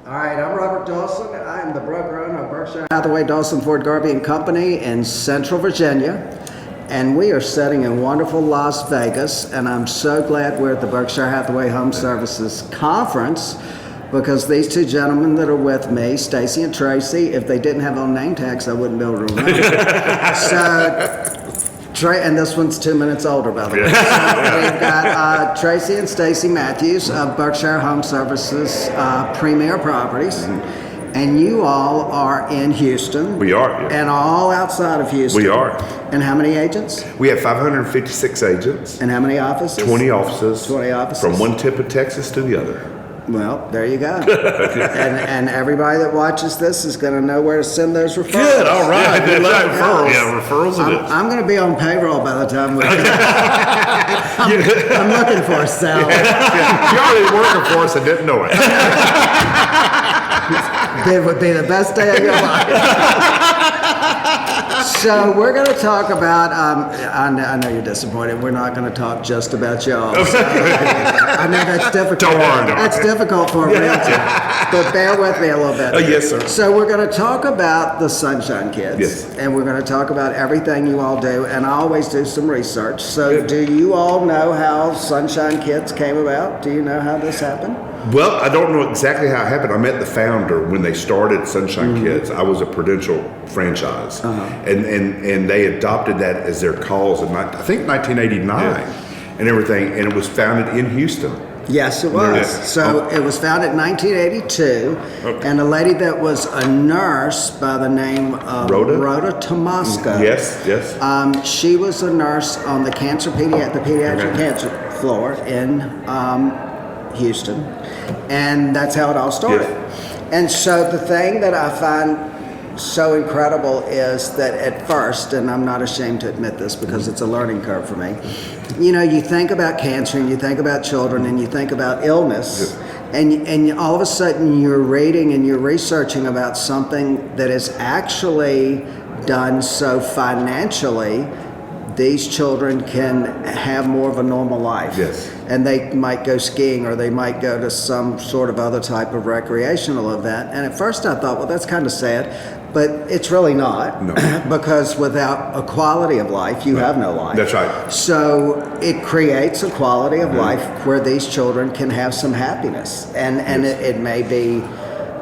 All right, I'm Robert Dawson. I'm the broker owner of Berkshire Hathaway Dawson Ford Garvey and Company in Central Virginia. And we are sitting in wonderful Las Vegas. And I'm so glad we're at the Berkshire Hathaway HomeServices conference because these two gentlemen that are with me, Stacy and Tracy, if they didn't have on name tags, I wouldn't be able to remember. And this one's 2 minutes older, by the way. So we've got Tracy and Tracy Matthews of Berkshire HomeServices Premier Properties. And you all are in Houston. We are. Yeah. And all outside of Houston. We are. And how many agents? We have 556 agents. And how many offices? 20 offices. 20 offices. From one tip of Texas to the other. Well, there you go. and everybody that watches this is going to know where to send those referrals. Good, all right. Yeah, referrals. Yeah, referrals it is. I'm going to be on payroll by the time we I'm looking for a salary. Yeah. You're already working for us and didn't know it. It would be the best day of your life. So we're going to talk about, I know you're disappointed, we're not going to talk just about y'all. So, I know that's difficult. Don't worry. That's difficult for a realtor, but bear with me a little bit. Yes, sir. So we're going to talk about the Sunshine Kids. Yes. And we're going to talk about everything you all do, and I always do some research. So do you all know how Sunshine Kids came about? Do you know how this happened? Well, I don't know exactly how it happened. I met the founder when they started Sunshine Kids. I was a Prudential franchise, and they adopted that as their cause in, I think, 1989 and everything, and it was founded in Houston. Yes, it was. Yeah. So it was founded in 1982, and a lady that was a nurse by the name of Rhoda Tomasco. Yes. She was a nurse on the pediatric cancer floor in Houston, and that's how it all started. Yes. And so the thing that I find so incredible is that at first, and I'm not ashamed to admit this because it's a learning curve for me, you know, you think about cancer and you think about children and you think about illness, and all of a sudden you're reading and you're researching about something that is actually done so financially these children can have more of a normal life. Yes. And they might go skiing or they might go to some sort of other type of recreational event. And at first I thought, well, that's kind of sad, but it's really not. No. Because without a quality of life, you have no life. That's right. So it creates a quality of life where these children can have some happiness. And it may be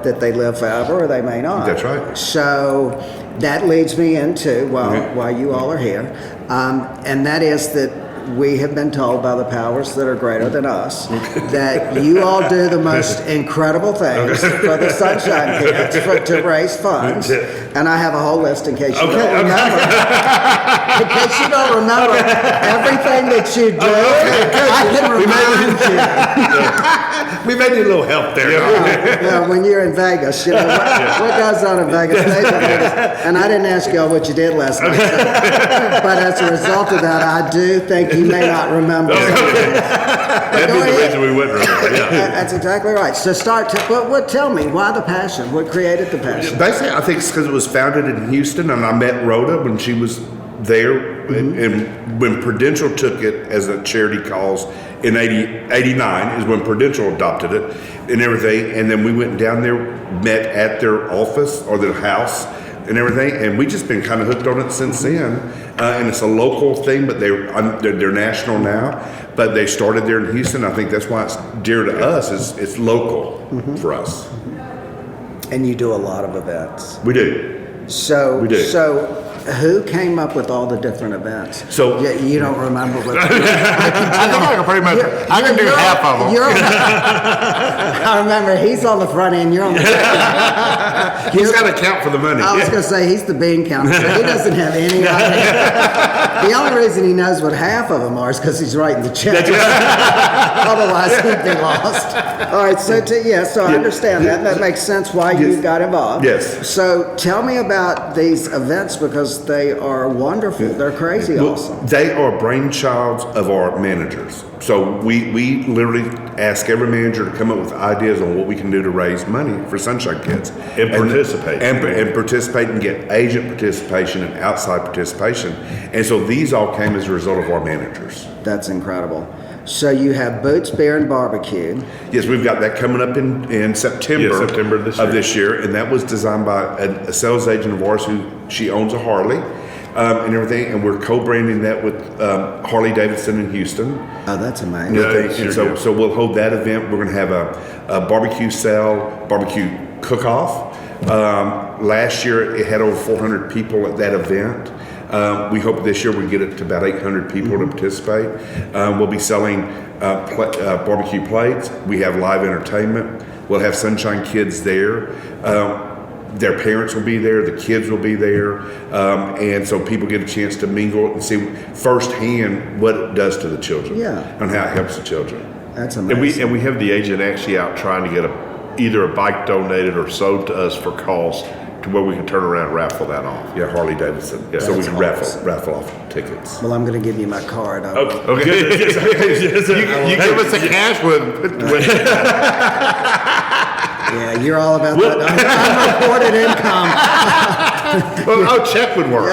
that they live forever or they may not. That's right. So that leads me into, why you all are here, and that is that we have been told by the powers that are greater than us that you all do the most incredible things for the Sunshine Kids to raise funds. And I have a whole list in case you don't remember. In case you don't remember everything that you do, I can remind you. We may need a little help there. When you're in Vegas, you know, what goes on in Vegas stays in Vegas. And I didn't ask y'all what you did last night. But as a result of that, I do think you may not remember. That'd be the reason we wouldn't remember. That's exactly right. So tell me, why the passion? What created the passion? Basically, I think it's because it was founded in Houston, and I met Rhoda when she was there, and when Prudential took it as a charity cause in 89 is when Prudential adopted it and everything, and then we went down there, met at their office or their house and everything, and we just been kind of hooked on it since then. And it's a local thing, but they're national now. But they started there in Houston. I think that's why it's dear to us. It's local for us. And you do a lot of events. We do. So who came up with all the different events? So you don't remember what? I think I can pretty much. I can do half of them. I remember he's on the front end. You're on the back end. He's got to count for the money. I was going to say he's the bean counter. So he doesn't have any idea. The only reason he knows what half of them are is because he's writing the check. Otherwise, he'd be lost. All right. So I understand that. That makes sense why you got involved. Yes. So tell me about these events because they are wonderful. They're crazy awesome. They are brainchilds of our managers. So we literally ask every manager to come up with ideas on what we can do to raise money for Sunshine Kids. And participate. And participate and get agent participation and outside participation. And so these all came as a result of our managers. That's incredible. So you have Boots Beer and Barbecue. Yes, we've got that coming up in September, Yeah, September of this year, and that was designed by a sales agent of ours who she owns a Harley and everything, and we're co-branding that with Harley Davidson in Houston. Oh, that's amazing. And everything. sure, And so, yeah. so we'll hold that event. We're going to have a barbecue sale, barbecue cook-off. Last year, it had over 400 people at that event. We hope this year we get it to about 800 people to participate. We'll be selling barbecue plates. We have live entertainment. We'll have Sunshine Kids there. Their parents will be there. The kids will be there. And so people get a chance to mingle and see firsthand what it does to the children. Yeah. And how it helps the children. That's And amazing. we have the agent actually out trying to get either a bike donated or sold to us for cost to where we can turn around and raffle that off. Yeah, Harley Davidson. Yeah. So we That's can awesome. raffle off tickets. Well, I'm going to give you my card. Okay. you give us the cash with Yeah, you're all about that unreported income. check would work.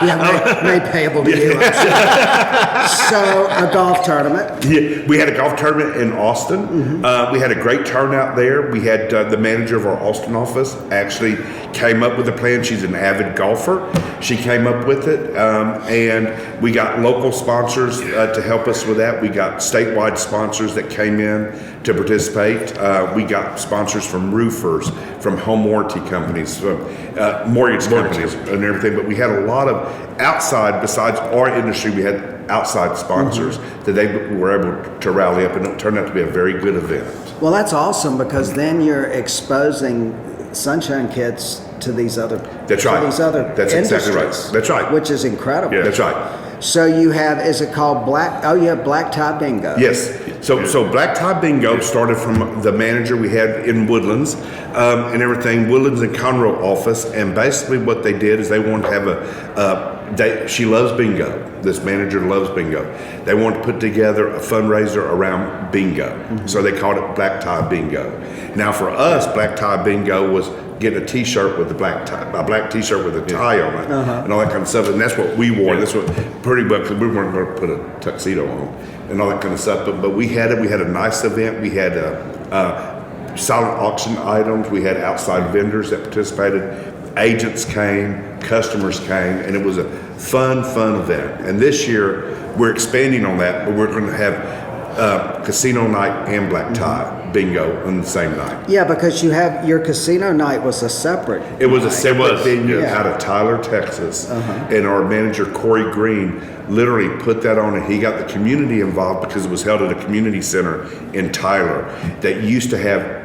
Yeah, made payable to you. I'm sure. So, a golf tournament. Yeah, we had a golf tournament in Austin. We had a great turnout there. We had the manager of our Austin office actually came up with a plan. She's an avid golfer. She came up with it, and we got local sponsors to help us with that. We got statewide sponsors that came in to participate. We got sponsors from roofers, from home warranty companies, from mortgage companies, and everything. But we had a lot of outside, besides our industry, we had outside sponsors that they were able to rally up, and it turned out to be a very good event. Well, that's awesome because then you're exposing Sunshine Kids to these other. That's to right. These other That's exactly right. industries, That's right. Which is incredible. Yeah. That's right. So you have, is it called Black? Oh, you have Black Tie Bingo. Yes. So Black Tie Bingo started from the manager we had in Woodlands and everything, Woodlands and Conroe office. And basically what they did is they wanted to have she loves bingo. This manager loves bingo. They wanted to put together a fundraiser around bingo. So they called it Black Tie Bingo. Now for us, Black Tie Bingo was getting a T-shirt with a black tie, a black T-shirt with a tie on it, and all that kind of stuff. And that's what we wore. That's what pretty much we weren't going to put a tuxedo on and all that kind of stuff. But we had it. We had a nice event. We had silent auction items. We had outside vendors that participated. Agents came, customers came, and it was a fun event. And this year we're expanding on that, but we're going to have casino night and black tie bingo on the same night. Yeah, because you have your casino night was a separate. It was a separate venue Yeah. out of Tyler, Texas, and our manager Corey Green literally put that on, and he got the community involved because it was held at a community center in Tyler that used to have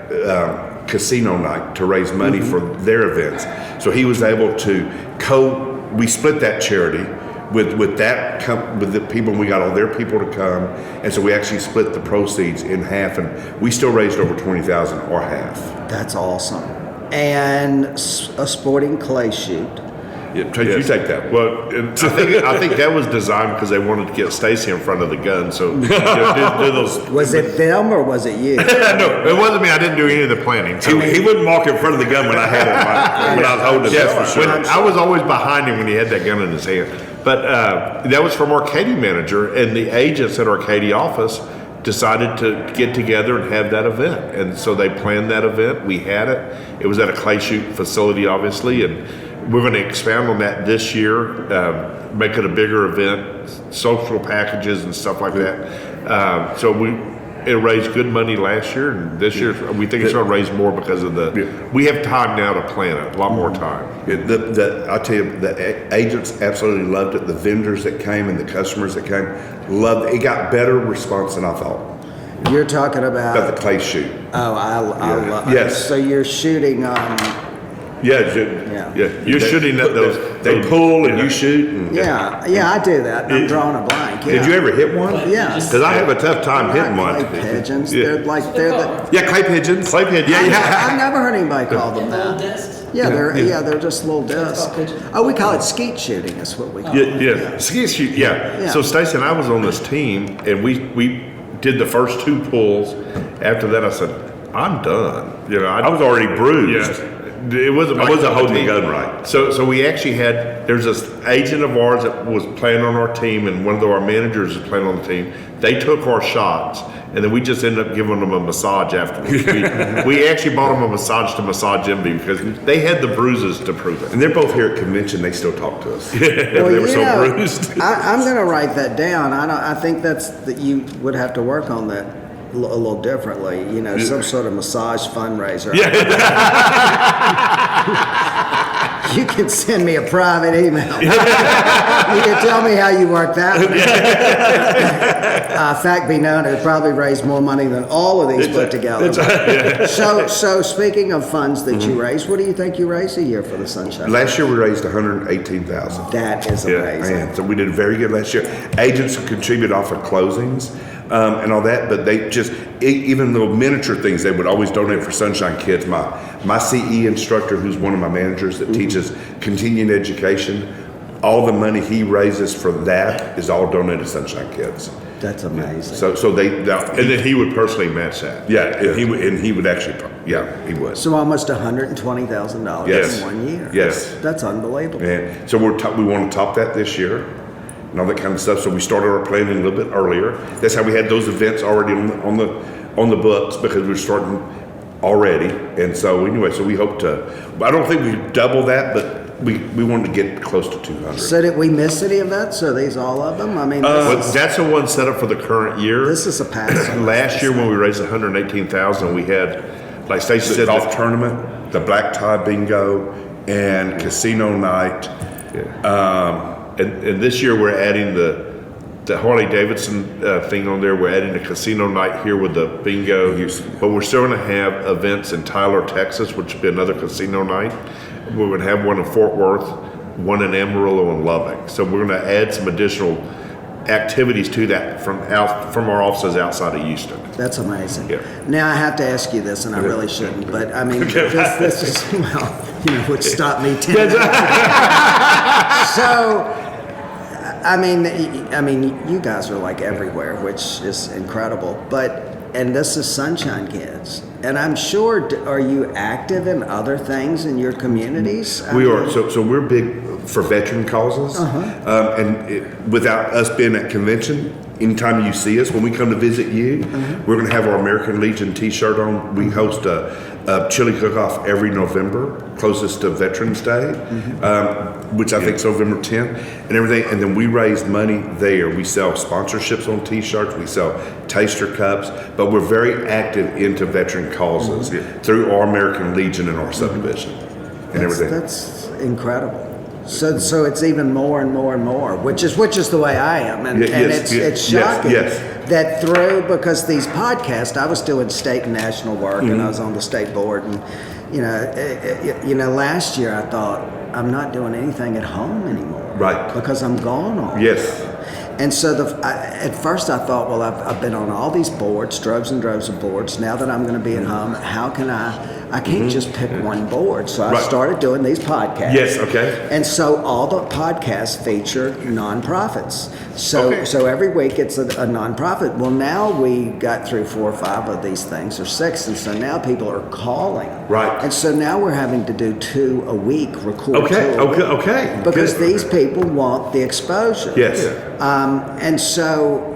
casino night to raise money for their events. So he was able to we split that charity with the people, and we got all their people to come, and so we actually split the proceeds in half, and we still raised over $20,000 or half. That's awesome. And a sporting clay shoot. Yeah, Tracy, you take that. Well, and I think that was designed because they wanted to get Stacy in front of the gun. So do those. Was it them or was it you? No, it wasn't me. I didn't do any of the planning. So He wouldn't walk in front of the gun when I had it when I was holding it. That's for sure. I was always behind him when he had that gun in his hand. But that was from our Katy manager, and the agents at our Katy office decided to get together and have that event. And so they planned that event. We had it. It was at a clay shoot facility, obviously, and we're going to expand on that this year, make it a bigger event, social packages and stuff like that. So it raised good money last year, and this year we think it's going to raise more because of we have time now to plan it, a lot more time. I'll tell you, the agents absolutely loved it. The vendors that came and the customers that came loved it. It got better response than I thought. You're talking about The clay shoot. Oh, I love. Yes. So you're shooting. Yeah. You're shooting at those. They pull and you shoot. And, Yeah, I do that. I'm drawing a blank. Yeah. Did you ever hit one? Yeah. Because I have a tough time hitting one. Clay pigeons. Yeah. They're the. Yeah, clay pigeons. Clay pigeons. Yeah. I've never heard anybody call them Little that. discs? Yeah, they're just little discs. called pigeons? Oh, we call it skeet shooting. Is what we call it. Yeah. Ski shoot. Yeah. Yeah. So Stacy and I was on this team, and we did the first two pulls. After that, I said, I'm done. I was already bruised. Yeah. It wasn't. I wasn't holding the team. gun right. So we actually had there's agent of ours that was playing on our team, and one of our managers is playing on the team. They took our shots, and then we just ended up giving them a massage afterwards. We actually bought them a massage to massage them because they had the bruises to prove it. And they're both here at convention. They still talk to us. Well, They were so bruised. I'm going to write that down. I think that you would have to work on that a little differently. You know, some sort of massage fundraiser. You can send me a private email. You can tell me how you work that one. Fact be known, it probably raised more money than all of these put together. So speaking of funds that you raise, what do you think you raise a year for the Sunshine? Last year we raised $118,000. That is amazing. Man, so we did very good last year. Agents contribute off of closings and all that, but they just even little miniature things they would always donate for Sunshine Kids. My CE instructor, who's one of my managers that teaches continuing education, all the money he raises for that is all donated to Sunshine Kids. That's amazing. So they And then he would personally match that. yeah, and he would actually he would. So almost $120,000 Yes. in 1 year. Yes. That's unbelievable. And so we want to top that this year and all that kind of stuff. So we started our planning a little bit earlier. That's how we had those events already on the books because we were starting already. And so anyway, so we hope to. I don't think we double that, but we wanted to get close to 200. So did we miss any events? Are these all of them? I mean, But that's the one set up for the current year. this is a pass. Last year when we raised $118,000, we had, like Stacy The said, golf tournament, the black tie bingo, and casino night. and this year we're adding the Harley Davidson thing on there. We're adding a casino night here with the bingo. But we're still going to have events in Tyler, Texas, which will be another casino night. We're going to have one in Fort Worth, one in Amarillo, and Lubbock. So we're going to add some additional activities to that from our offices outside of Houston. That's amazing. Yeah. Now I have to ask you this, and I really shouldn't, but I mean, this is would stop me 10 minutes. So, I mean, you guys are like everywhere, which is incredible. And this is Sunshine Kids, and I'm sure. Are you active in other things in your communities? We are. So we're big for veteran causes. Without us being at convention, anytime you see us, when we come to visit you, we're going to have our American Legion T-shirt on. We host a chili cook-off every November, closest to Veterans Day, which I think is November 10th, and everything. And then we raise money there. We sell sponsorships on T-shirts. We sell taster cups. But we're very active into veteran causes through our American Legion and our subdivision and everything. That's incredible. So it's even more and more and more, which is the way I am, and it's shocking that because these podcasts, I was doing state and national work, and I was on the state board, and last year I thought I'm not doing anything at home anymore, right? Because I'm gone all yes. And so at first I thought, well, I've been on all these boards, droves and droves of boards. Now that I'm going to be at home, how can I can't just pick one board. So I started doing these podcasts. Yes, okay. And so all the podcasts feature nonprofits. So every week it's a nonprofit. Well, now we got through 4 or 5 of these things, or 6, and so now people are calling. Right. And so now we're having to do 2 a week, record 2 a week. Okay. Because these people want the exposure. Yes. And so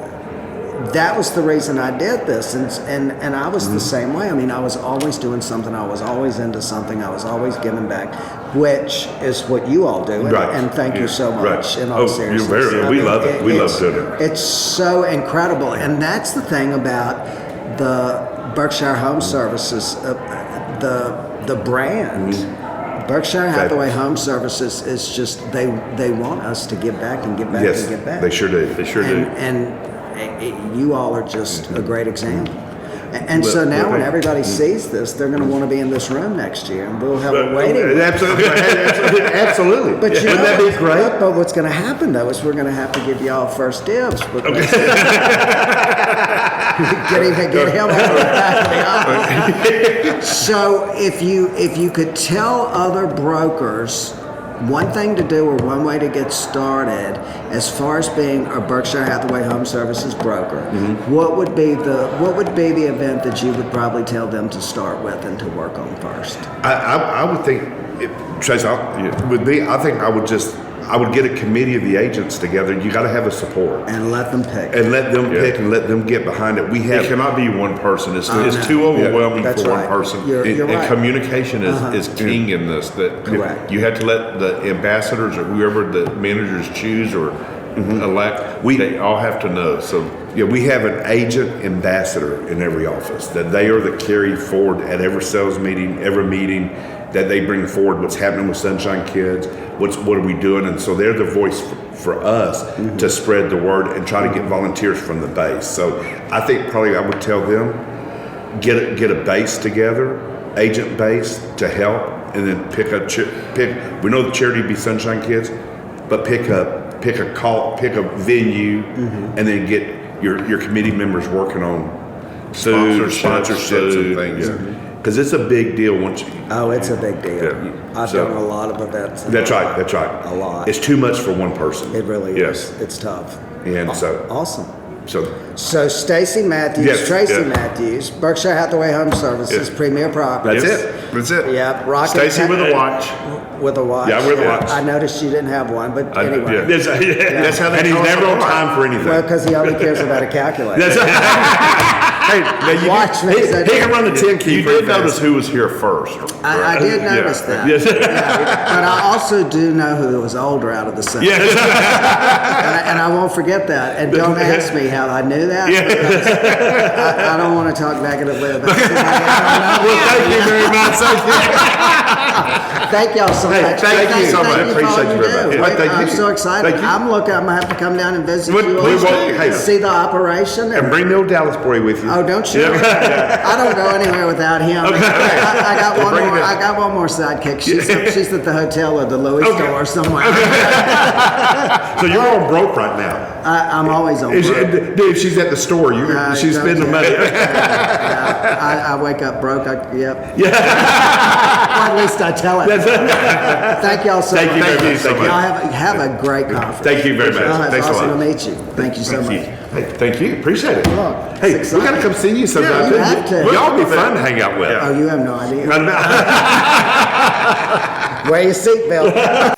that was the reason I did this, and I was the same way. I mean, I was always doing something. I was always into something. I was always giving back, which is what you all do. And thank you so much. In all seriousness, we love it. We love doing it. It's so incredible, and that's the thing about the Berkshire HomeServices, the brand. Berkshire Hathaway HomeServices is just they want us to give back and give back and give back. They sure do. And you all are just a great example. And so now when everybody sees this, they're going to want to be in this room next year, and we'll have a waiting room. Absolutely. But wouldn't that be great? But what's going to happen though is we're going to have to give y'all first dibs. Because get him out of the back of the office. So if you could tell other brokers one thing to do or one way to get started as far as being a Berkshire Hathaway HomeServices broker, what would be the event that you would probably tell them to start with and to work on first? I would think, Trace, would be. I think I I would get a committee of the agents together. You got to have a support. And let them pick. And let them pick and let them get behind it. We have. It cannot be one person. It's too overwhelming That's for right. one person. You're And right. communication is king in this. That Correct. you have to let the ambassadors or whoever the managers choose or elect. They all have to know. So Yeah, we have an agent ambassador in every office that they are the carry forward at every sales meeting, every meeting that they bring forward what's happening with Sunshine Kids, what are we doing, and so they're the voice for us to spread the word and try to get volunteers from the base. So I think probably I would tell them get a base together, agent base to help, and then pick. We know the charity would be Sunshine Kids, but pick a venue, and then get your committee members working on sponsorships and things. Because it's a big deal once you. Oh, it's a big deal. Yeah. I've done a lot of events. That's right. A lot. It's too much for one person. It really Yes. is. It's tough. And so, Awesome. so So Stacy Matthews, Yes, Tracy yeah. Matthews, Berkshire Hathaway HomeServices, Yes. Premier Properties. that's it. That's it. Yep. Rocket Stacy with a watch. With a watch. Yeah, with a watch. I noticed you didn't have one, but anyway. Yeah. That's how they And he's call us never on online. time for anything. Well, because he only cares about a calculator. Hey, now you Watch me. he can run the 10 key. You pretty did notice fast. who was here first. I did notice that. Yes. Yeah. But I also do know who was older out of the set. Yes. And I won't forget that. And don't ask me how I knew that. Because I don't want to talk negatively about somebody I don't know. Well, thank you very much. Thank you. Thank y'all so Hey, much. thank you so much. I for appreciate all you very do. much. Thank I'm you. so excited. Thank you. I'm looking. I'm gonna have to come down and visit We you. won't. Hey. See the operation. And bring the old Dallas boy with you. Oh, don't you? I don't go anywhere without him. I got one Bring more. it in. I got one more sidekick. She's at the hotel or the Louis store somewhere. So you're on broke right now. I'm always on. If Broke. Dude, she's at the store. She's don't spending care. money. I wake up broke. Yep. Well, at least I tell it. Thank y'all so Thank you much. very much. Thank you. Y'all have a great conference. Thank you very much. Oh, it's Thanks a awesome lot. to meet you. Thank you so much. Hey, thank you. Appreciate it. Look, Hey, it's we got to exciting. come see you sometime. you have to. Y'all be fun to hang out with. Oh, you have no idea. Wear your seatbelt.